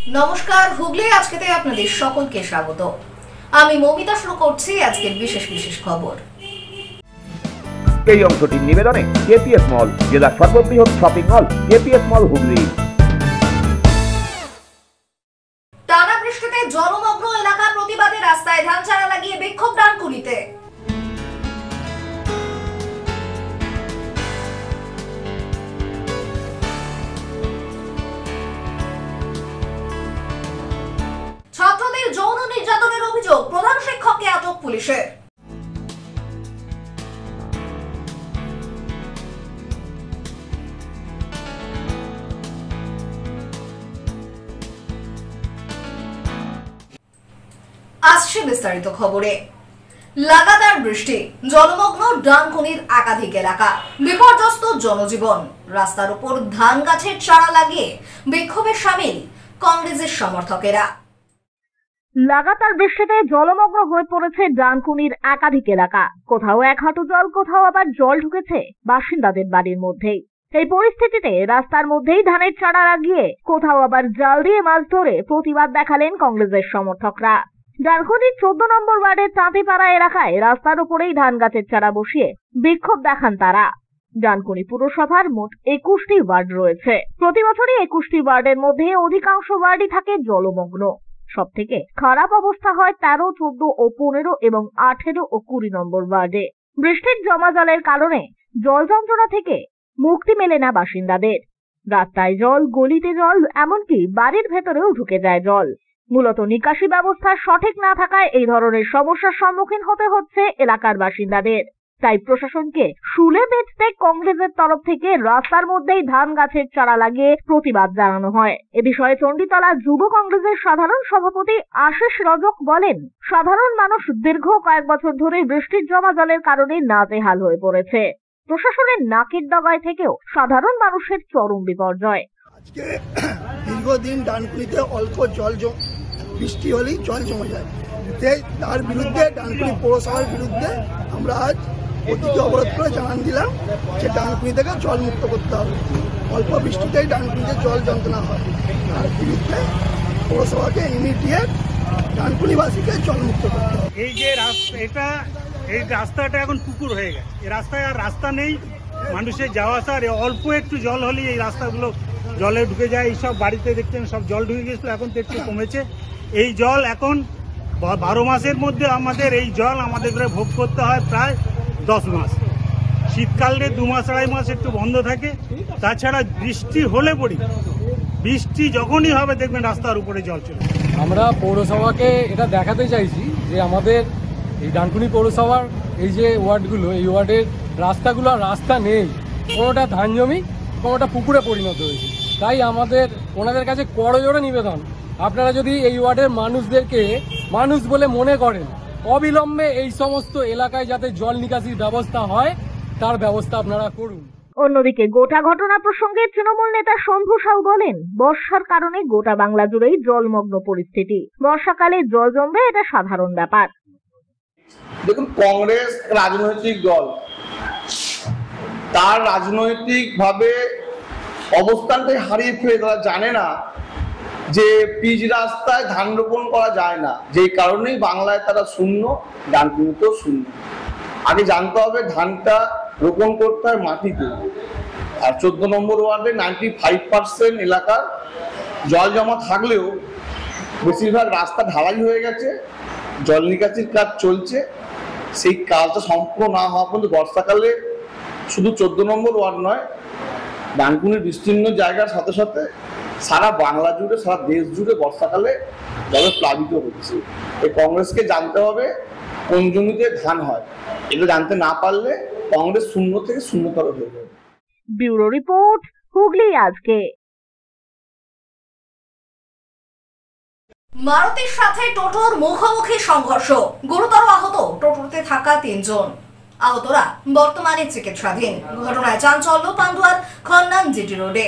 নমস্কার, হুগলি আজকেতে আপনাদের সকলকে স্বাগত। আমি মৌমিতা শুরু করছি আজকের বিশেষ বিশেষ খবর। এই অংশটির নিবেদনে কেপিএস মল, জেলার সর্ববৃহৎ শপিং মল কেপিএস মল হুগলি। টানা বৃষ্টিতে জলমগ্ন এলাকা প্রতিবাদে রাস্তায় ধান চারা লাগিয়ে বিক্ষোভ ডানকুনিতে। ছাত্রদের যৌন নির্যাতনের অভিযোগ, প্রধান শিক্ষককে আটক পুলিশের। আসছে বিস্তারিত খবরে। লাগাতার বৃষ্টি, জলমগ্ন ডানকুনির একাধিক এলাকা, বিপর্যস্ত জনজীবন। রাস্তার উপর ধান গাছের চারা লাগিয়ে বিক্ষোভে সামিল কংগ্রেসের সমর্থকেরা। লাগাতার বৃষ্টিতে জলমগ্ন হয়ে পড়েছে ডানকুনির একাধিক এলাকা। কোথাও এক হাঁটু জল, কোথাও আবার জল ঢুকেছে বাসিন্দাদের বাড়ির মধ্যেই। এই পরিস্থিতিতে রাস্তার মধ্যেই ধানের চারা লাগিয়ে, কোথাও আবার জাল দিয়ে মাছ ধরে প্রতিবাদ দেখালেন কংগ্রেসের সমর্থকরা। ডানকুনির 14 নম্বর ওয়ার্ডের চাঁদিপাড়া এলাকায় রাস্তার উপরেই ধান গাছের চারা বসিয়ে বিক্ষোভ দেখান তারা। ডানকুনি পুরসভার মোট 21টি ওয়ার্ড রয়েছে। প্রতি বছরই 21টি ওয়ার্ডের মধ্যে অধিকাংশ ওয়ার্ডই থাকে জলমগ্ন। সব থেকে খারাপ অবস্থা হয় 13, 14 ও 15 এবং 18 ও 20 নম্বর ওয়ার্ডে। বৃষ্টির জমা জলের কারণে জল যন্ত্রণা থেকে মুক্তি মেলে না বাসিন্দাদের। রাস্তায় জল, গলিতে জল, এমনকি বাড়ির ভেতরেও ঢুকে যায় জল। মূলত নিকাশি ব্যবস্থা সঠিক না থাকায় এই ধরনের সমস্যার সম্মুখীন হতে হচ্ছে এলাকার বাসিন্দাদের। তাই প্রশাসনকে শুলে বেঁচতে কংগ্রেসের তরফ থেকে রাস্তার মধ্যেই ধান গাছের চারা লাগিয়ে প্রতিবাদ জানানো হয়। এ বিষয়ে চণ্ডীতলা যুব কংগ্রেসের সাধারণ সভাপতি আশিস রজক বলেন, সাধারণ মানুষ দীর্ঘ কয়েক বছর ধরে বৃষ্টির জমা জলের কারণে নাজেহাল হয়ে পড়েছে। প্রশাসনের নাকের ডগায় থেকেও সাধারণ মানুষের চরম বিপর্যয়। আজকে দীর্ঘদিন ডানকুনিতে অল্প জল বৃষ্টি হলেই জল জমে যায়। তার বিরুদ্ধে ডানকুনি পৌরসভার বিরুদ্ধে আমরা আজ প্রতীকী অবরোধ করে জানান দিলাম যে ডানকুনি থেকে জল মুক্ত করতে হবে। অল্প বৃষ্টিতেই ডানকুনিতে জল যন্ত্রণা হয়। তার বিরুদ্ধে পৌরসভাকে ইমিডিয়েট ডানকুনিবাসীকে জল মুক্ত করতে হবে। এই রাস্তাটা এখন পুকুর হয়ে গেছে। এই রাস্তায় আর রাস্তা নেই, মানুষের যাওয়া আসার অল্প একটু জল হলেই এই রাস্তাগুলো জলে ঢুকে যায়। এইসব বাড়িতে দেখতেন সব জল ঢুকে গেছিল, এখন তো একটু কমেছে। এই জল এখন 12 মাসের মধ্যে আমাদের এই জল আমাদের করে ভোগ করতে হয় প্রায় 10 মাস। শীতকালে 2 মাস 2.5 মাস একটু বন্ধ থাকে। তাছাড়া বৃষ্টি হলে পড়ি, বৃষ্টি যখনই হবে দেখবেন রাস্তার উপরে জল চলে। আমরা পৌরসভাকে এটা দেখাতে চাইছি যে আমাদের এই ডানকুনি পৌরসভার এই যে ওয়ার্ডগুলো, এই ওয়ার্ডের রাস্তাগুলো রাস্তা নেই, কোনোটা ধান জমি, কোনোটা পুকুরে পরিণত হয়েছে। তাই আমাদের ওনাদের কাছে করজোড়ে নিবেদন, আপনারা যদি এই ওয়ার্ডের মানুষদেরকে মানুষ বলে মনে করেন, অবিলম্বে এই সমস্ত এলাকায় যাতে জল নিকাশির ব্যবস্থা হয় তার ব্যবস্থা আপনারা করুন। অন্যদিকে গোটা ঘটনা প্রসঙ্গে তৃণমূল নেতা শম্ভু সাউ বলেন, বর্ষার কারণে গোটা বাংলা জুড়েই জলমগ্ন পরিস্থিতি। বর্ষাকালে জল জমবে এটা সাধারণ ব্যাপার। দেখুন, কংগ্রেস রাজনৈতিক দল, তার রাজনৈতিক ভাবে অবস্থানটাই হারিয়ে ফেলে। তারা জানে না যে পিচ রাস্তায় ধান রোপণ করা যায় না, যেই কারণেই বাংলায় তারা শূন্য, ডানকুনিতেও শূন্য। আগে জানতে হবে ধানটা রোপণ করতে হয় মাটিতে। আর 14 নম্বর ওয়ার্ডে 95% এলাকার জল জমা থাকলেও বেশিরভাগ রাস্তা ঢালাই হয়ে গেছে, জল নিকাশির কাজ চলছে। সেই কাজটা সম্পূর্ণ না হওয়া পর্যন্ত বর্ষাকালে শুধু 14 নম্বর ওয়ার্ড নয়, ডানকুনির বিস্তীর্ণ জায়গার সাথে সাথে সারা বাংলা জুড়ে, সারা দেশ জুড়ে বর্ষাকালে জলে প্লাবিত হচ্ছে। এই কংগ্রেসকে জানতে হবে কোন জমিতে ধান হয়। এটা জানতে না পারলে কংগ্রেস শূন্য থেকে শূন্যতর হয়ে যাবে। ব্যুরো রিপোর্ট, হুগলি আজকে। মারুতির সাথে টোটোর মুখোমুখি সংঘর্ষ, গুরুতর আহত টোটোতে থাকা 3 জন। আহতরা বর্তমানে চিকিৎসাধীন। ঘটনায় চাঞ্চল্য পান্ডুয়ার খন্নান জিটি রোডে।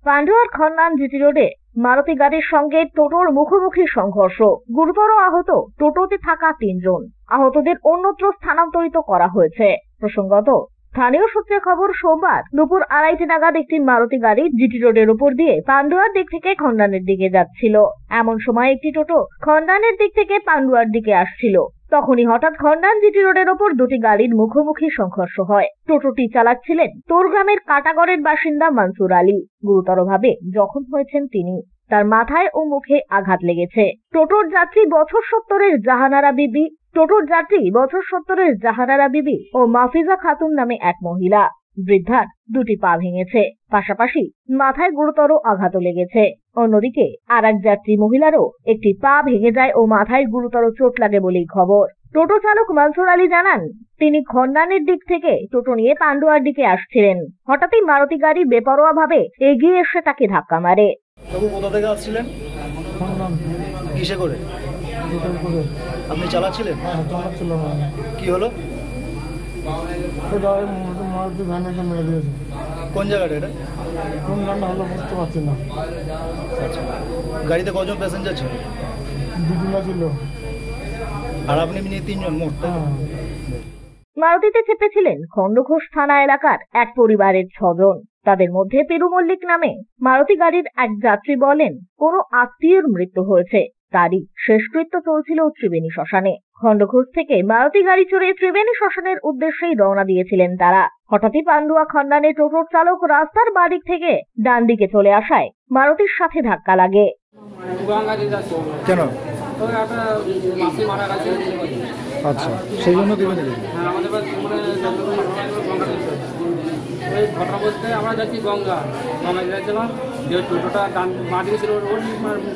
পান্ডুয়ার খন্নান জিটি রোডে মারুতি গাড়ির সঙ্গে টোটোর মুখোমুখি সংঘর্ষ, গুরুতর আহত টোটোতে থাকা 3 জন। আহতদের অন্যত্র স্থানান্তরিত করা হয়েছে। প্রসঙ্গত, স্থানীয় সূত্রে খবর, সোমবার দুপুর 2:30 নাগাদ একটি মারুতি গাড়ি জিটি রোডের উপর দিয়ে পান্ডুয়ার দিক থেকে খন্ডানের দিকে যাচ্ছিল। এমন সময় একটি টোটো খন্ডানের দিক থেকে পান্ডুয়ার দিকে আসছিল। তখনই হঠাৎ খন্ডান জিটি রোডের ওপর দুটি গাড়ির মুখোমুখি সংঘর্ষ হয়। টোটোটি চালাচ্ছিলেন তোরগ্রামের কাটাগড়ের বাসিন্দা মনসুর আলী। গুরুতরভাবে জখম হয়েছেন তিনি। তার মাথায় ও মুখে আঘাত লেগেছে। টোটোর যাত্রী বছর 70-এর জাহানারা বিবি ও মাফিজা খাতুন নামে এক মহিলা। বৃদ্ধার দুটি পা ভেঙেছে, পাশাপাশি মাথায় গুরুতর আঘাতও লেগেছে। অন্যদিকে আরেক যাত্রী মহিলারও একটি পা ভেঙে যায় ও মাথায় গুরুতর চোট লাগে বলেই খবর। টোটো চালক মনসুর আলী জানান, তিনি খন্ডানের দিক থেকে টোটো নিয়ে পান্ডুয়ার দিকে আসছিলেন। হঠাৎই মারুতি গাড়ি বেপরোয়াভাবে এগিয়ে এসে তাকে ধাক্কা মারে। কোথা থেকে আসছিলেন? কিসে করে? আপনি চালাচ্ছিলেন? চালাচ্ছিলাম। কি হলো? মারুতি ভ্যানকে মেরে দিয়েছে। কোন জায়গাটা এটা? কোন গানটা হলো বুঝতে পারছি না। আচ্ছা, গাড়িতে কজন প্যাসেঞ্জার ছিল? দুজনা ছিল। আর আপনি নিয়ে 3 জন মোট? মারুতিতে চেপেছিলেন খণ্ডঘোষ থানা এলাকার এক পরিবারের 6 জন। তাদের মধ্যে পেরু মল্লিক নামে মারুতি গাড়ির এক যাত্রী বলেন, কোনো আত্মীয়ের মৃত্যু হয়েছে, তারই শেষকৃত্য চলছিল ত্রিবেণী শ্মশানে। খণ্ডঘোষ থেকে মারুতি গাড়ি চড়ে ত্রিবেণী শ্মশানের উদ্দেশ্যেই রওনা দিয়েছিলেন তারা। হঠাৎই পান্ডুয়া খন্ডানে টোটোর চালক রাস্তার বাদিক থেকে ডান দিকে চলে আসায় মারুতির সাথে ধাক্কা লাগে। কেন? আচ্ছা, সেই জন্য দিবেন? ঘটনা বলতে আমরা যাচ্ছি গঙ্গায় যাচ্ছিলাম, যে টোটোটা মাটি ছিল,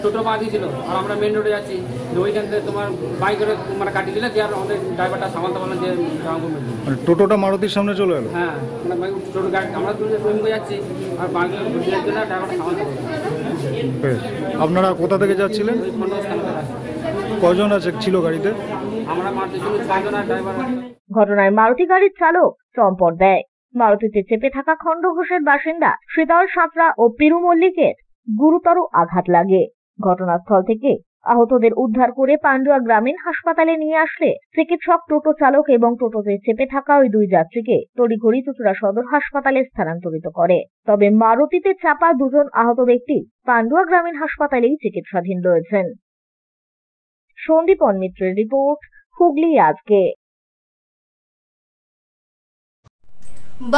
টোটো মাটি ছিল, আর আমরা মেন রোডে যাচ্ছি। ওইখান থেকে তোমার বাইক করে কাটিয়ে দিলে, যে আর আমাদের ড্রাইভারটা সামালতে পারলাম যে টোটোটা মারুতির সামনে চলে এলো। হ্যাঁ, টোটো গাড়ি আমরা যাচ্ছি, আর বাইক ড্রাইভারটা সামালতে পারলাম। আপনারা কোথা থেকে যাচ্ছিলেন? কজন আছে ছিল গাড়িতে? আমরা মারুতি ছিল 6 জন, আর ড্রাইভার। ঘটনায় মারুতি গাড়ির চালক চম্পট দেয়। মারুতিতে চেপে থাকা খণ্ডঘোষের বাসিন্দা শীতল সাঁতরা ও পিরু মল্লিকের গুরুতর আঘাত লাগে। ঘটনাস্থল থেকে আহতদের উদ্ধার করে পান্ডুয়া গ্রামীণ হাসপাতালে নিয়ে আসলে চিকিৎসক টোটো চালক এবং টোটোতে চেপে থাকা ওই 2 যাত্রীকে তড়িঘড়ি চুঁচুড়া সদর হাসপাতালে স্থানান্তরিত করে। তবে মারুতিতে চাপা 2 জন আহত ব্যক্তি পান্ডুয়া গ্রামীণ হাসপাতালেই চিকিৎসাধীন রয়েছেন। সন্দীপন মিত্রের রিপোর্ট, হুগলি আজকে।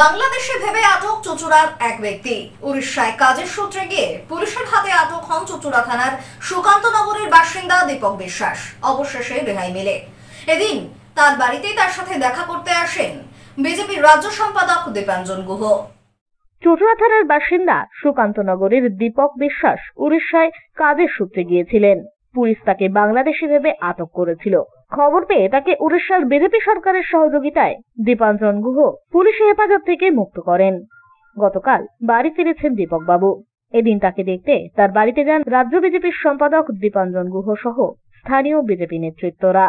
বাংলাদেশে ভেবে আটক চুঁচুড়ার এক ব্যক্তি। উড়িষ্যায় কাজের সূত্রে গিয়ে পুলিশের হাতে আটক হন চুঁচুড়া থানার সুকান্তনগরের বাসিন্দা দীপক বিশ্বাস। অবশেষে রেহাই মেলে। এদিন তার বাড়িতেই তার সাথে দেখা করতে আসেন বিজেপির রাজ্য সম্পাদক দীপাঞ্জন গুহ। চুঁচুড়া থানার বাসিন্দা সুকান্তনগরের দীপক বিশ্বাস উড়িষ্যায় কাজের সূত্রে গিয়েছিলেন। পুলিশ তাকে বাংলাদেশি ভেবে আটক করেছিল। খবর পেয়ে তাকে উড়িষ্যার বিজেপি সরকারের সহযোগিতায় দীপাঞ্জন গুহ পুলিশের হেফাজত থেকে মুক্ত করেন। গতকাল বাড়ি ফিরেছেন দীপক বাবু। এদিন তাকে দেখতে তার বাড়িতে যান রাজ্য বিজেপির সম্পাদক দীপাঞ্জন গুহ সহ স্থানীয় বিজেপি নেতৃত্বরা।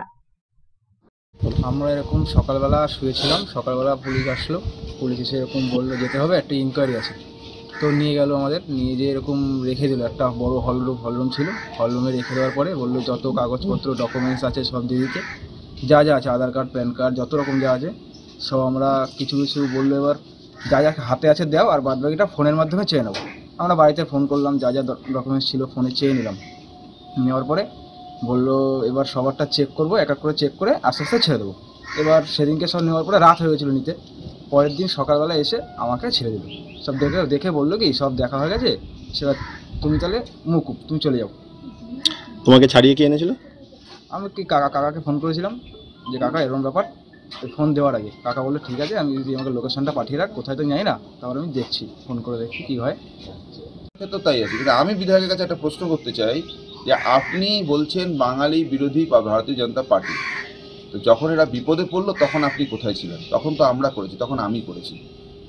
আমরা এরকম সকালবেলা শুয়েছিলাম, সকালবেলা পুলিশ আসলো। পুলিশ এসে এরকম বললো যেতে হবে, একটা ইনকোয়ারি আছে। তো নিয়ে গেল, আমাদের নিয়ে যেয়ে এরকম রেখে দিল। একটা বড় হলরুম ছিল, হলরুমে রেখে দেওয়ার পরে বললো যত কাগজপত্র ডকুমেন্টস আছে সব দিয়ে দিতে, যা যা আছে আধার কার্ড প্যান কার্ড যত রকম যা আছে সব। আমরা কিছু কিছু বললো এবার যা যা হাতে আছে দাও, আর বাদ বাকিটা ফোনের মাধ্যমে চেয়ে নেবো। আমরা বাড়িতে ফোন করলাম, যা যা ডকুমেন্টস ছিল ফোনে চেয়ে নিলাম। নেওয়ার পরে বললো এবার সবারটা চেক করবো, এক এক করে চেক করে আস্তে আস্তে ছেড়ে দেবো। এবার সেদিনকে সব নেওয়ার পরে রাত হয়ে গেছিলো নিতে। পরের দিন সকালবেলা এসে আমাকে ছেড়ে দিল। সব দেখে বললো কি সব দেখা হয়ে গেছে, সেবার তুমি তাহলে মুকুব, তুমি চলে যাও। তোমাকে ছাড়িয়ে কে এনেছিল? আমি কি কাকাকে ফোন করেছিলাম যে কাকা এরকম ব্যাপার। ফোন দেওয়ার আগে কাকা বললো ঠিক আছে, আমি যদি আমাকে লোকেশনটা পাঠিয়ে রাখ, কোথায় তো জানি না, তারপরে আমি দেখছি, ফোন করে দেখছি কী হয়। তো তাই আছে, কিন্তু আমি বিধায়কের কাছে একটা প্রশ্ন করতে চাই যে আপনি বলছেন বাঙালি বিরোধী বা ভারতীয় জনতা পার্টি, তো যখন এরা বিপদে পড়লো তখন আপনি কোথায় ছিলেন? তখন তো আমরা করেছি, তখন আমি করেছি।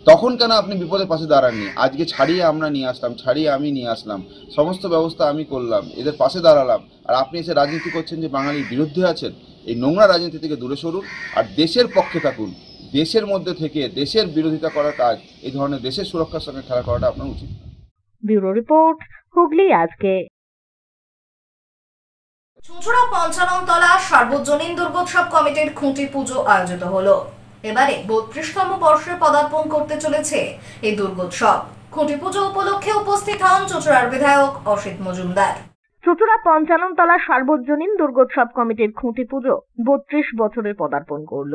তখন কেন আপনি বিপদের পাশে দাঁড়াননি? আজকে ছাড়িয়ে আমরা নিয়ে আসলাম, ছাড়িয়ে আমি নিয়ে আসলাম, সমস্ত ব্যবস্থা আমি করলাম, এদের পাশে দাঁড়ালাম, আর আপনি এসে রাজনীতি করছেন যে বাঙালির বিরুদ্ধে আছেন। এই নোংরা রাজনীতি থেকে দূরে সরুন আর দেশের পক্ষে থাকুন। দেশের মধ্যে থেকে দেশের বিরোধিতা করার কাজ, এই ধরনের দেশের সুরক্ষার সঙ্গে খেলা করাটা আপনার উচিত। ব্যুরো রিপোর্ট, হুগলি আজকে। চুঁচুড়া পঞ্চাননতলা সার্বজনীন দুর্গোৎসব কমিটির খুঁটি পুজো আয়োজিত হলো। এবারে 32তম বর্ষে পদার্পণ করতে চলেছে এই দুর্গোৎসব। খুঁটি পুজো উপলক্ষে উপস্থিত হন চুঁচুড়ার বিধায়ক অসিত মজুমদার। চুঁচুড়া পঞ্চাননতলা সার্বজনীন দুর্গোৎসব কমিটির খুঁটি পুজো 32 বছরে পদার্পণ করল।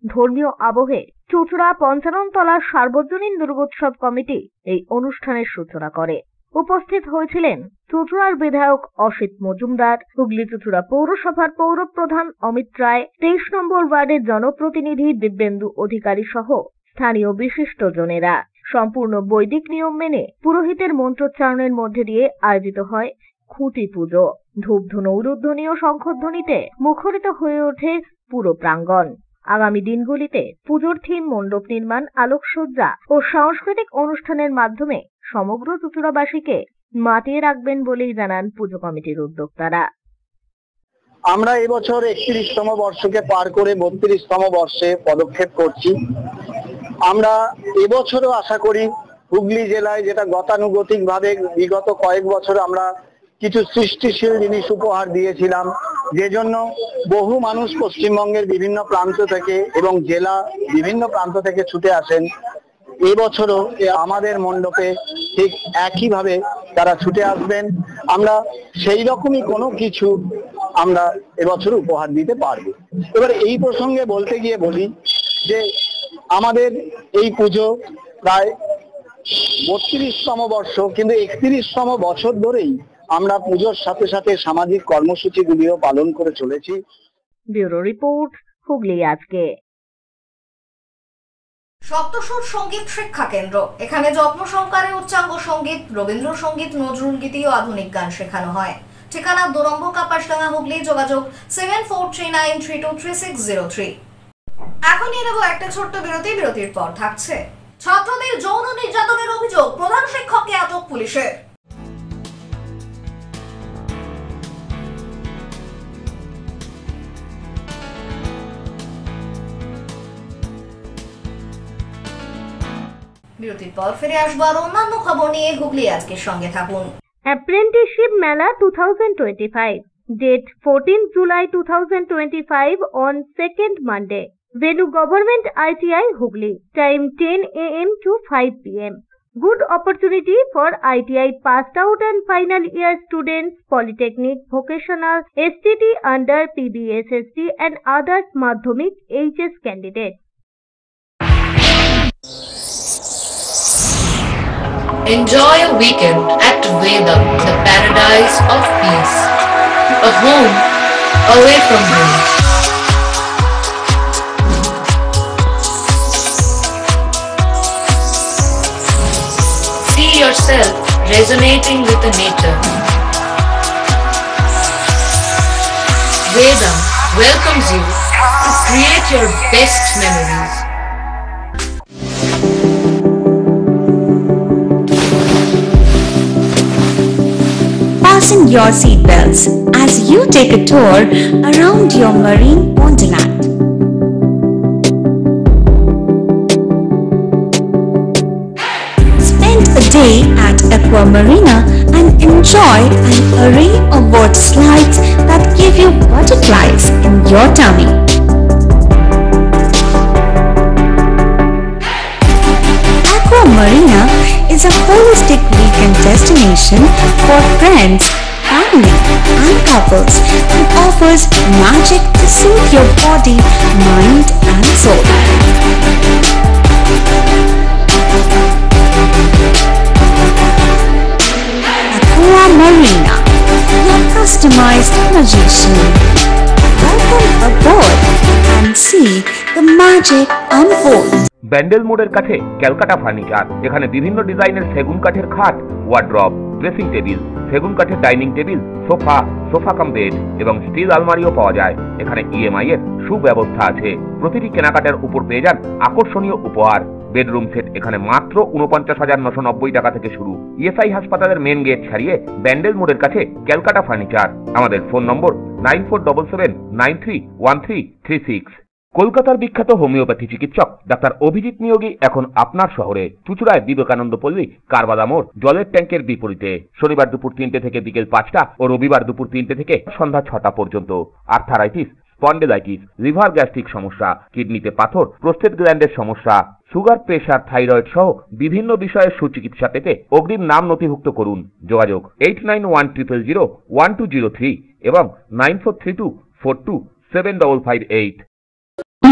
ধর্মীয় আবহে চুঁচুড়া পঞ্চাননতলা সার্বজনীন দুর্গোৎসব কমিটি এই অনুষ্ঠানের সূচনা করে। উপস্থিত হয়েছিলেন চুঁচুড়ার বিধায়ক অসিত মজুমদার, হুগলি চুঁচুড়া পৌরসভার পৌরপ্রধান অমিত রায়, 23 নম্বর ওয়ার্ডের জনপ্রতিনিধি দিব্যেন্দু অধিকারী সহ স্থানীয় বিশিষ্টজনেরা। সম্পূর্ণ বৈদিক নিয়ম মেনে পুরোহিতের মন্ত্রোচ্চারণের মধ্যে দিয়ে আয়োজিত হয় খুঁটি পুজো। ধূপধুনো উলুধ্বনি ও শঙ্খধ্বনিতে মুখরিত হয়ে ওঠে পুরো প্রাঙ্গণ। আগামী দিনগুলিতে পুজোর থিম, মণ্ডপ নির্মাণ, আলোকসজ্জা ও সাংস্কৃতিক অনুষ্ঠানের মাধ্যমে সমগ্র চুঁচুড়াবাসীকে মাতিয়ে রাখবেন বলেই জানান পুজো কমিটির উদ্যোক্তারা। আমরা এবছর 31তম বর্ষকে পার করে 32তম বর্ষে পদক্ষেপ করছি। আমরা এবছরও আশা করি হুগলি জেলায়, যেটা গতানুগতিক ভাবে বিগত কয়েক বছর আমরা কিছু সৃষ্টিশীল জিনিস উপহার দিয়েছিলাম, যে জন্য বহু মানুষ পশ্চিমবঙ্গের বিভিন্ন প্রান্ত থেকে এবং জেলা বিভিন্ন প্রান্ত থেকে ছুটে আসেন। এবছরও আমাদের মণ্ডপে ঠিক একইভাবে তারা ছুটে আসবেন। আমরা সেই রকমই কোনো কিছু আমরা এবছর উপহার দিতে পারবো। এবার এই প্রসঙ্গে বলতে গিয়ে বলি যে আমাদের এই পুজো প্রায় 32তম বর্ষ, কিন্তু 31তম বছর ধরেই আমরা পুজোর সাথে সাথে সামাজিক কর্মসূচিগুলিও পালন করে চলেছি। ব্যুরো রিপোর্ট, হুগলি আজকে। সপ্তসুর সঙ্গীত শিক্ষা কেন্দ্র। এখানে যত্ন সহকারে উচ্চাঙ্গ সঙ্গীত, রবীন্দ্রসঙ্গীত, নজরুল গীতি ও আধুনিক গান শেখানো হয়। ঠিকানা 2 নম্বর কাপাসডাঙ্গা, হুগলি। যোগাযোগ 7439323603। এখন নিয়ে নেব একটা ছোট্ট বিরতি। বিরতির পর থাকছে ছাত্রদের যৌন নির্যাতনের অভিযোগ, প্রধান শিক্ষককে আটক পুলিশের। বিরতির পর ফিরে আসবার অন্যান্য খবর নিয়ে হুগলি আজকের সঙ্গে থাকুন। অ্যাপ্রেন্টিসশিপ মেলা 2025, date 14 July 2025 on 2nd Monday. Venue Government ITI Hugli. Time 10 AM to 5 PM. Good opportunity for ITI passed out and final year students, Polytechnic, Vocational, STT under PBSST and others Madhyamik HS candidates. Enjoy a weekend at Vedam, the paradise of peace. A home away from home. See yourself resonating with the nature. Vedam welcomes you to create your best memories. Fasten your seatbelts as you take a tour around your marine wonderland. Spend a day at Aqua Marina and enjoy an array of water slides that give you butterflies in your tummy. Aqua Marina is a holistic weekend destination for friends, family and couples and offers magic to soothe your body, mind and soul. Aqua Marina, your customized magician. Welcome aboard and see the magic unfold. Bandel মোড়ের কাছে Calcutta furniture. এখানে বিভিন্ন ডিজাইনের সেগুন কাঠের খাট, wardrobe, dressing table, সেগুন কাঠের dining table, sofa cum bed এবং স্টিল আলমারিও পাওয়া যায়। এখানে ইএমআই এর সুব্যবস্থা আছে। প্রতিটি কেনাকাটার উপর পেয়ে যান আকর্ষণীয় উপহার। বেডরুম সেট এখানে মাত্র 49,990 টাকা থেকে শুরু। ইএসআই হাসপাতালের মেন গেট ছাড়িয়ে ব্যান্ডেল মোড়ের কাছে ক্যালকাটা ফার্নিচার। আমাদের ফোন নম্বর 9477931336। কলকাতার বিখ্যাত হোমিওপ্যাথি চিকিৎসক ডাক্তার অভিজিৎ নিয়োগী এখন আপনার শহরে চুঁচুড়ায় বিবেকানন্দ পল্লী, কারবাদা মোড়, জলের ট্যাঙ্কের বিপরীতে। শনিবার দুপুর 3টে থেকে বিকেল 5টা ও রবিবার দুপুর 3টে থেকে সন্ধ্যা 6টা পর্যন্ত। আর্থারাইটিস, স্পন্ডেলাইটিস, লিভার গ্যাস্ট্রিক সমস্যা, কিডনিতে পাথর, প্রোস্টেট গ্ল্যান্ডের সমস্যা, সুগার, প্রেশার, থাইরয়েড সহ বিভিন্ন বিষয়ের সুচিকিৎসা পেতে অগ্রিম নাম নথিভুক্ত করুন। যোগাযোগ 8910001203 এবং 9432427558।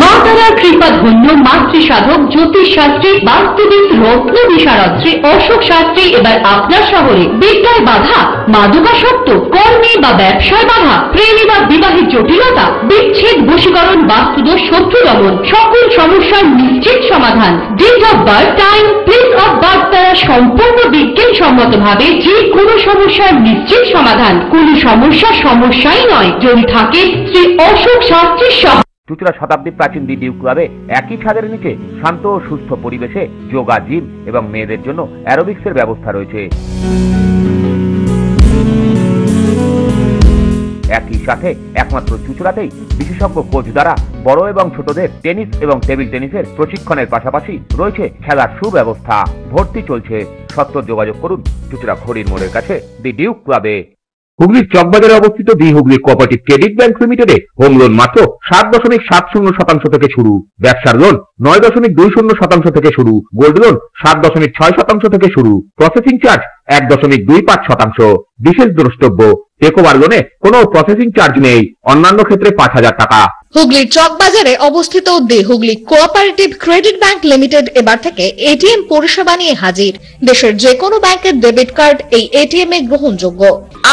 মা তারার কৃপা ধন্য মাতৃ সাধক জ্যোতিষ শাস্ত্রী, বাস্তুবিদ, রত্ন বিশারদ শ্রী অশোক শাস্ত্রী এবার আপনার শহরে। বিদ্যায় বাধা, মাদকাসক্ত, কর্মে বা ব্যবসায় বাধা, প্রেমে বা বিবাহের জটিলতা, বিচ্ছেদ, বশীকরণ, বাস্তুদোষ, শত্রু দমন, সকল সমস্যার নিশ্চিত সমাধান। Date of birth, time, place of birth দ্বারা সম্পূর্ণ বিজ্ঞানসম্মত ভাবে যে কোনো সমস্যার নিশ্চিত সমাধান। কোন সমস্যাই নয় যদি থাকে শ্রী অশোক শাস্ত্রীর সহ। চুঁচুড়া শতাব্দী প্রাচীন দি ডিউক ক্লাবে একই ছাদের নিচে শান্ত ও সুস্থ পরিবেশে যোগা, জিম এবং মেয়েদের জন্য অ্যারোবিক্সের ব্যবস্থা রয়েছে। একই সাথে একমাত্র চুঁচুড়াতেই বিশেষজ্ঞ কোচ দ্বারা বড় এবং ছোটদের টেনিস এবং টেবিল টেনিসের প্রশিক্ষণের পাশাপাশি রয়েছে খেলার সুব্যবস্থা। ভর্তি চলছে। সত্ত্বর যোগাযোগ করুন চুঁচুড়া ঘড়ির মোড়ের কাছে দি ডিউক ক্লাবে। হুগলির চকবাজারে অবস্থিত the Hooghly cooperative credit bank লিমিটেডে হোম লোন মাত্র 7.70% থেকে শুরু, ব্যবসার লোন 9.20% থেকে শুরু, গোল্ড লোন 7.6% থেকে শুরু, প্রসেসিং চার্জ 1.25%। বিশেষ দ্রষ্টব্য, টেকওভার লোনে কোনো প্রসেসিং চার্জ নেই, অন্যান্য ক্ষেত্রে 5,000 টাকা। হুগলির চকবাজারে অবস্থিত the Hooghly cooperative credit bank limited এবার থেকে এটিএম পরিষেবা নিয়ে হাজির। দেশের যে কোনো ব্যাংকের ডেবিট কার্ড এই এটিএম এ গ্রহণযোগ্য।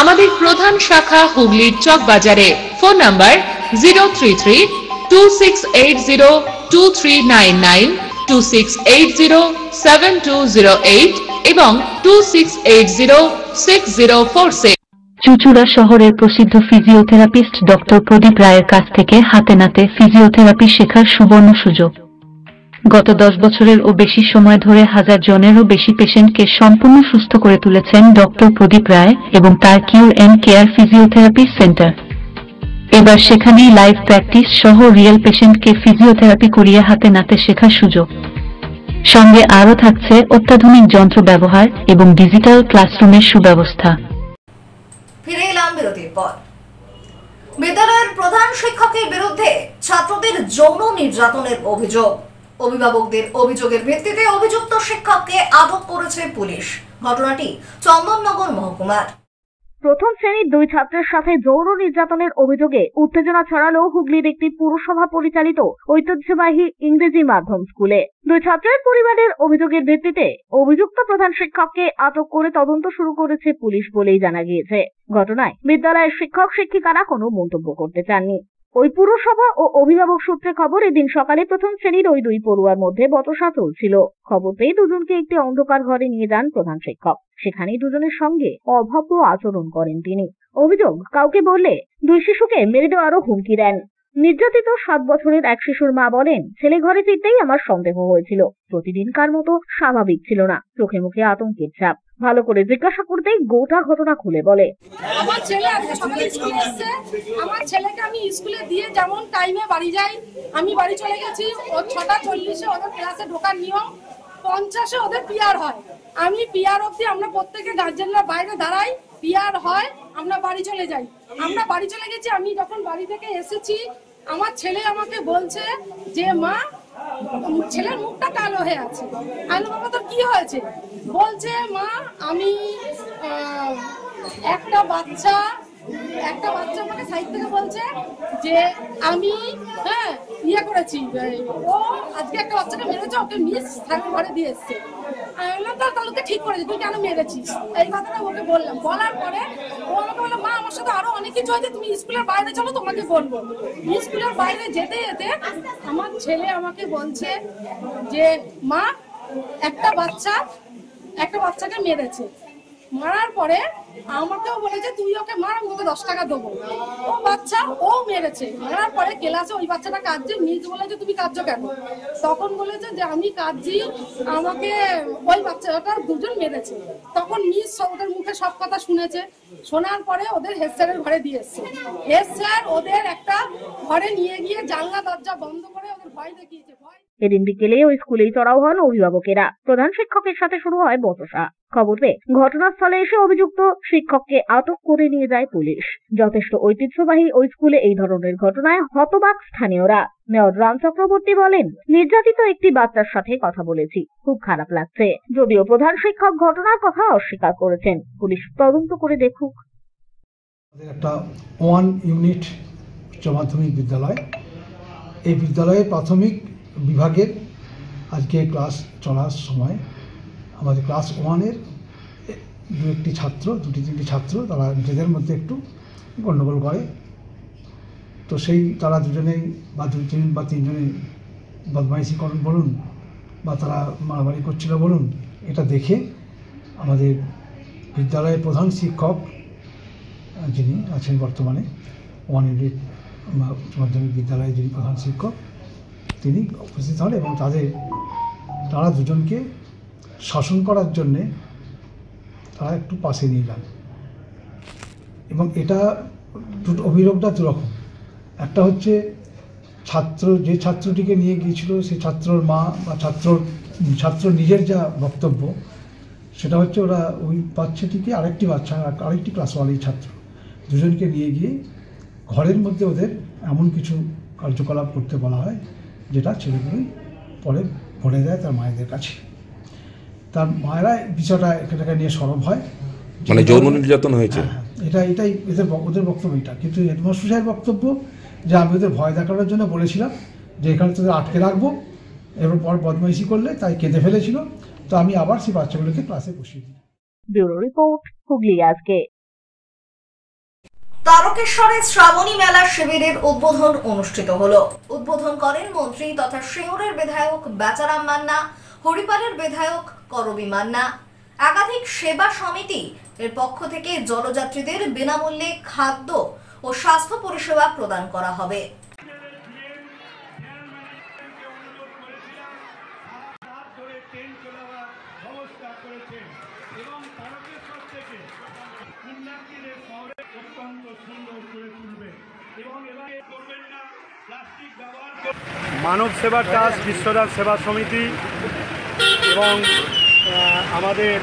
আমাদের প্রধান শাখা হুগলির চকবাজারে। ফোন নাম্বার 033-2680-2399, 2680-7208 এবং 2680-6046। চুঁচুড়া শহরের প্রসিদ্ধ ফিজিওথেরাপিস্ট ডক্টর প্রদীপ রায়ের কাছ থেকে হাতে নাতে ফিজিওথেরাপি শেখার সুবর্ণ সুযোগ। গত 10 বছরের ও বেশি সময় ধরে 1000 জনেরও বেশি পেশেন্টকে সম্পূর্ণ সুস্থ করে তুলেছেন ডক্টর প্রদীপ রায় এবং তার কিউর এন্ড কেয়ার ফিজিওথেরাপি সেন্টার। এবার সেখানেই লাইভ প্র্যাকটিস সহ রিয়েল পেশেন্টকে ফিজিওথেরাপি করিয়ে হাতে নাতে শেখার সুযোগ। সঙ্গে আরও থাকছে অত্যাধুনিক যন্ত্র ব্যবহার এবং ডিজিটাল ক্লাসরুমের সুব্যবস্থা। ফিরে এলাম বিরতির পর। বিদ্যালয়ের প্রধান শিক্ষকের বিরুদ্ধে ছাত্রদের যৌন নির্যাতনের অভিযোগ। অভিভাবকদের অভিযোগের ভিত্তিতে অভিযুক্ত শিক্ষককে আটক করেছে পুলিশ। ঘটনাটি চন্দননগর মহকুমার। প্রথম শ্রেণীর 2 ছাত্রের সাথে যৌন নির্যাতনের অভিযোগে উত্তেজনা ছড়ালো হুগলির একটি পুরসভা পরিচালিত ঐতিহ্যবাহী ইংরেজি মাধ্যম স্কুলে। 2 ছাত্রের পরিবারের অভিযোগের ভিত্তিতে অভিযুক্ত প্রধান শিক্ষককে আটক করে তদন্ত শুরু করেছে পুলিশ বলেই জানা গিয়েছে। ঘটনায় বিদ্যালয়ের শিক্ষক শিক্ষিকারা কোনো মন্তব্য করতে চাননি। ওই পুরসভা ও অভিভাবক সূত্রে খবর, এদিন সকালে প্রথম শ্রেণীর ওই 2 পড়ুয়ার মধ্যে বচসা চলছিল। খবর পেয়ে দুজনকে একটি অন্ধকার ঘরে নিয়ে যান প্রধান শিক্ষক। সেখানেই দুজনের সঙ্গে অভব্য আচরণ করেন তিনি। অভিযোগ, কাউকে বললে 2 শিশুকে মেরে দেওয়ারও হুমকি দেন। নির্যাতিত 7 বছরের এক শিশুর মা বলেন, ছেলে ঘরে ফিরতেই আমার সন্দেহ হয়েছিল। প্রতিদিনকার মতো স্বাভাবিক ছিল না, চোখে মুখে আতঙ্কের ছাপ। ভালো করে জিজ্ঞাসা করতেই গোটা ঘটনা খুলে বলে। আমার ছেলে আজকে সকালে স্কুলে এসেছে। আমার ছেলেকে আমি স্কুলে দিয়ে যেমন টাইমে বাড়ি যাই, আমি বাড়ি চলে গেছি। ও 6:40-এ ওদের ক্লাসে ঢোকার নিয়ম, 50-এ ওদের পিআর হয়। আমি পিআর অবধি আমরা প্রত্যেকে গার্জেনরা বাইরে দাঁড়াই, পিআর হয়, আমরা বাড়ি চলে যাই। আমরা বাড়ি চলে গেছি। আমি যখন বাড়ি থেকে এসেছি, আমার ছেলে আমাকে বলছে যে মা, ছেলের মুখটা কালো হয়ে আছে। আমি বাবা তোর কি হয়েছে? বলছে মা, আমি একটা বাচ্চা আমাকে সাইড থেকে বলছে যে আমি ইয়ে করেছি, ও আজকে একটা বাচ্চাকে মেরেছে, ওকে মিস থানার ঘরে দিয়ে এসছে। আমি বললাম তাহলে ঠিক করেছি, তুই কেন মেরেছিস? এই কথাটা ওকে বললাম। বলার পরে ও আমাকে বললো, মা আমার সাথে আরো অনেক কিছু হয়েছে, তুমি স্কুলের বাইরে চলো, তোমাকে বলবো। স্কুলের বাইরে যেতে যেতে আমার ছেলে আমাকে বলছে যে মা, একটা বাচ্চাকে মেরেছে। মারার পরে আমাকেও বলেছে তুই ওকে মার, আমি তোকে 10 টাকা দেবো। ও বাচ্চা ও মেরেছে। মারার পরে ক্লাসে ওই বাচ্চাটা কাঁদছে। মিস বলেছে তুমি কাঁদছো কেন? তখন বলেছে যে আমি কাঁদছি, আমাকে ওই বাচ্চাটা দুজন মেরেছে। তখন মিস ওদের মুখে সব কথা শুনেছে। শোনার পরে ওদের হেড স্যারের ঘরে দিয়ে এসছে। হেড স্যার ওদের একটা ঘরে নিয়ে গিয়ে জানলা দরজা বন্ধ করে ওদের ভয় দেখিয়েছে। এদিন বিকেলে ওই স্কুলেই চড়াও হন অভিভাবকেরা। প্রধান শিক্ষকের সাথে শুরু হয় বচসা। খবর পেয়ে ঘটনাস্থলে এসে অভিযুক্ত শিক্ষককে আটক করে নিয়ে যায় পুলিশ। যথেষ্ট ঐতিহ্যবাহী ওই স্কুলে এই ধরনের ঘটনায় হতবাক স্থানীয়রা। মেয়র রাম চক্রবর্তী বলেন, নির্যাতিত একটি বাচ্চার সাথে কথা বলেছি, খুব খারাপ লাগছে। যদিও প্রধান শিক্ষক ঘটনার কথা অস্বীকার করেছেন। পুলিশ তদন্ত করে দেখুক। একটা 1 ইউনিট উচ্চ মাধ্যমিক বিদ্যালয়, এই বিদ্যালয়ের প্রাথমিক বিভাগের আজকে ক্লাস চলার সময় আমাদের ক্লাস 1-এর দুটি তিনটি ছাত্র তারা নিজেদের মধ্যে একটু গণ্ডগোল করে। তো তারা দুজনেই বা তিনজনেই বদমাইশি বলুন বা তারা মারামারি করছিল বলুন, এটা দেখে আমাদের বিদ্যালয়ের প্রধান শিক্ষক যিনি আছেন বর্তমানে 1 ইউনিট উচ্চ মাধ্যমিক বিদ্যালয়ের যিনি প্রধান শিক্ষক, তিনি উপস্থিত হন এবং তারা দুজনকে শাসন করার জন্যে তারা একটু পাশে নিয়ে যান। এবং এটা অভিযোগটা দুরকম। একটা হচ্ছে যে ছাত্রটিকে নিয়ে গিয়েছিল সেই ছাত্রর মা বা ছাত্র নিজের যা বক্তব্য, সেটা হচ্ছে ওরা ওই বাচ্চাটিকে আরেকটি ক্লাস 1-এর ছাত্র দুজনকে নিয়ে গিয়ে ঘরের মধ্যে ওদের এমন কিছু কার্যকলাপ করতে বলা হয় যেটা ছেলেগুলোই পরে বলে দেয় তার মায়েদের কাছে। তার মায়েরা বিষয়টা এখানটাকে নিয়ে সরব হয়, মানে যৌন নির্যাতন হয়েছে। এটাই ওদের বক্তব্য। এটা কিন্তু হেডমাস্টার সাহেবের বক্তব্য যে আমি ওদের ভয় দেখানোর জন্য বলেছিলাম যে এখানে তোদের আটকে রাখবো, এরপর বদমাইশি করলে তাই কেঁদে ফেলেছিল, তো আমি আবার সেই বাচ্চাগুলোকে ক্লাসে বসিয়ে দিই। ব্যুরো রিপোর্ট, হুগলি আজকে। তারকেশ্বরে শ্রাবণী মেলা শিবিরের উদ্বোধন অনুষ্ঠিত হলো। উদ্বোধন করেন মন্ত্রী তথা সিঙ্গুরের বিধায়ক বেচারাম মান্না, হরিপালের বিধায়ক করবী মান্না। একাধিক সেবা সমিতি এর পক্ষ থেকে জলযাত্রীদের বিনামূল্যে খাদ্য ও স্বাস্থ্য পরিষেবা প্রদান করা হবে। মানব সেবা ট্রাস্ট, বিশ্বদাস সেবা সমিতি এবং আমাদের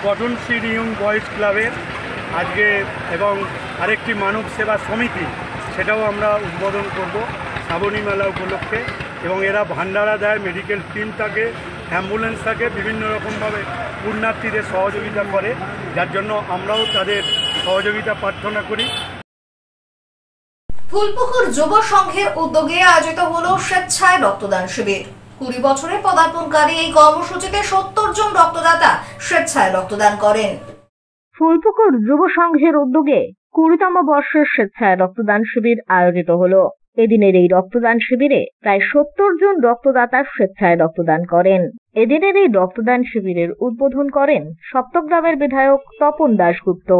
কটন সিড ইয়ং বয়েজ ক্লাবের আজকে এবং আরেকটি মানব সেবা সমিতি, সেটাও আমরা উদ্বোধন করব শ্রাবণী মেলা উপলক্ষে। এবং এরা ভান্ডারা দেয়, মেডিকেল টিম থাকে, অ্যাম্বুলেন্স থাকে, বিভিন্ন রকমভাবে পুণ্যার্থীদের সহযোগিতা করে, যার জন্য আমরাও তাদের সহযোগিতা প্রার্থনা করি। ফুলপুকুর যুব সংঘের উদ্যোগে আয়োজিত হলো স্বেচ্ছায় রক্তদান শিবির। 20 বছরে পদার্পণকারী এই কর্মসূচিতে 70 জন রক্তদাতা স্বেচ্ছায় রক্তদান করেন। ফুলপুকুর যুব সংঘের উদ্যোগে 20তম বর্ষের স্বেচ্ছায় রক্তদান শিবির আয়োজিত হলো। এদিনের এই রক্তদান শিবিরে প্রায় 70 জন রক্তদাতা স্বেচ্ছায় রক্তদান করেন। এদিনের এই রক্তদান শিবিরের উদ্বোধন করেন সপ্তগ্রামের বিধায়ক তপন দাশগুপ্ত।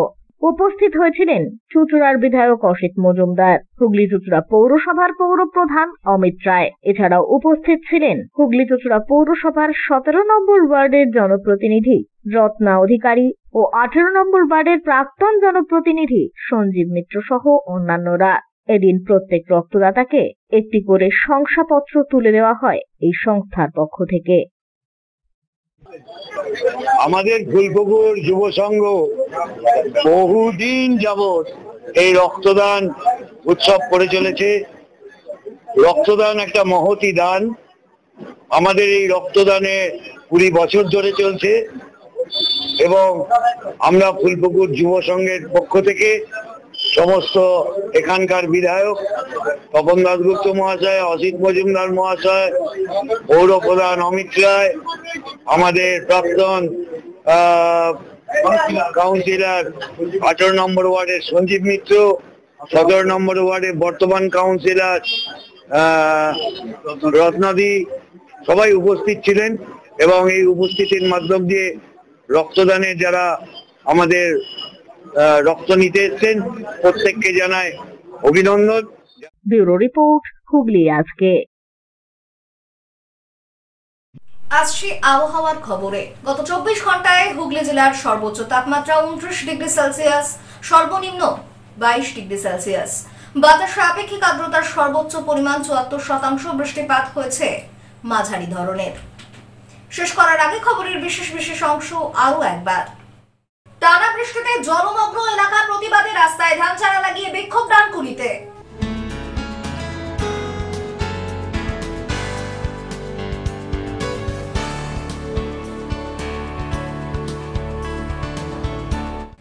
উপস্থিত হয়েছিলেন চুঁচুড়ার বিধায়ক অসিত মজুমদার, হুগলি চুঁচুড়া পৌরসভার পৌরপ্রধান অমিত রায়। এছাড়াও উপস্থিত ছিলেন হুগলি চুঁচুড়া পৌরসভার 17 নম্বর ওয়ার্ডের জনপ্রতিনিধি রত্না অধিকারী ও 18 নম্বর ওয়ার্ডের প্রাক্তন জনপ্রতিনিধি সঞ্জীব মিত্র সহ অন্যান্যরা। এদিন প্রত্যেক রক্তদাতাকে একটি করে শংসাপত্র তুলে দেওয়া হয় এই সংস্থার পক্ষ থেকে। আমাদের ফুলপুকুর যুব সংঘ বহুদিন যাবৎ এই রক্তদান উৎসব করে চলেছে। রক্তদান একটা মহতি দান। আমাদের এই রক্তদানে 20 বছর ধরে চলছে এবং আমরা ফুলপুকুর যুব সংঘের পক্ষ থেকে সমস্ত এখানকার বিধায়ক তপন দাশগুপ্ত মহাশয়, অসিত মজুমদার মহাশয়, পৌর প্রধান অমিত রায়, আমাদের প্রাক্তন কাউন্সিলর 18 নম্বর ওয়ার্ডের সঞ্জীব মিত্র, 17 নম্বর ওয়ার্ডের বর্তমান কাউন্সিলর রত্নাদি, সবাই উপস্থিত ছিলেন এবং এই উপস্থিতির মাধ্যম দিয়ে রক্তদানের যারা আমাদের রক্ত নিতে এসেছেন প্রত্যেককে জানায় অভিনন্দন। ব্যুরো রিপোর্ট, হুগলি আজকে। আসছি আবহাওয়ার খবরে। গত 24 ঘন্টায় হুগলি জেলার সর্বোচ্চ তাপমাত্রা 29 ডিগ্রি সেলসিয়াস, সর্বনিম্ন 22 ডিগ্রি সেলসিয়াস। বাতাসে আপেক্ষিক আর্দ্রতার সর্বোচ্চ পরিমাণ 74%। বৃষ্টিপাত হয়েছে মাঝারি ধরনের। শেষ করার আগে খবরের বিশেষ অংশ আরো একবার। টানা বৃষ্টিতে জলমগ্ন এলাকার প্রতিবাদে রাস্তায় ধান চারা লাগিয়ে বিক্ষোভ ডানকুনিতে।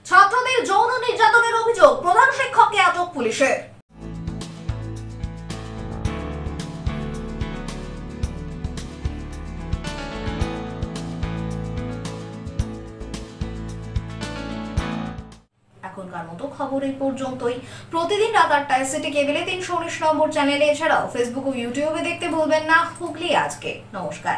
ছাত্রদের যৌন নির্যাতনের অভিযোগ, প্রধান শিক্ষককে আটক পুলিশের। এখনকার মতো খবর এই পর্যন্তই। প্রতিদিন রাত 8টায় সিটি কেবলে 319 নম্বর চ্যানেলে, এছাড়াও ফেসবুক ও ইউটিউবে দেখতে ভুলবেন না হুগলি আজকে। নমস্কার।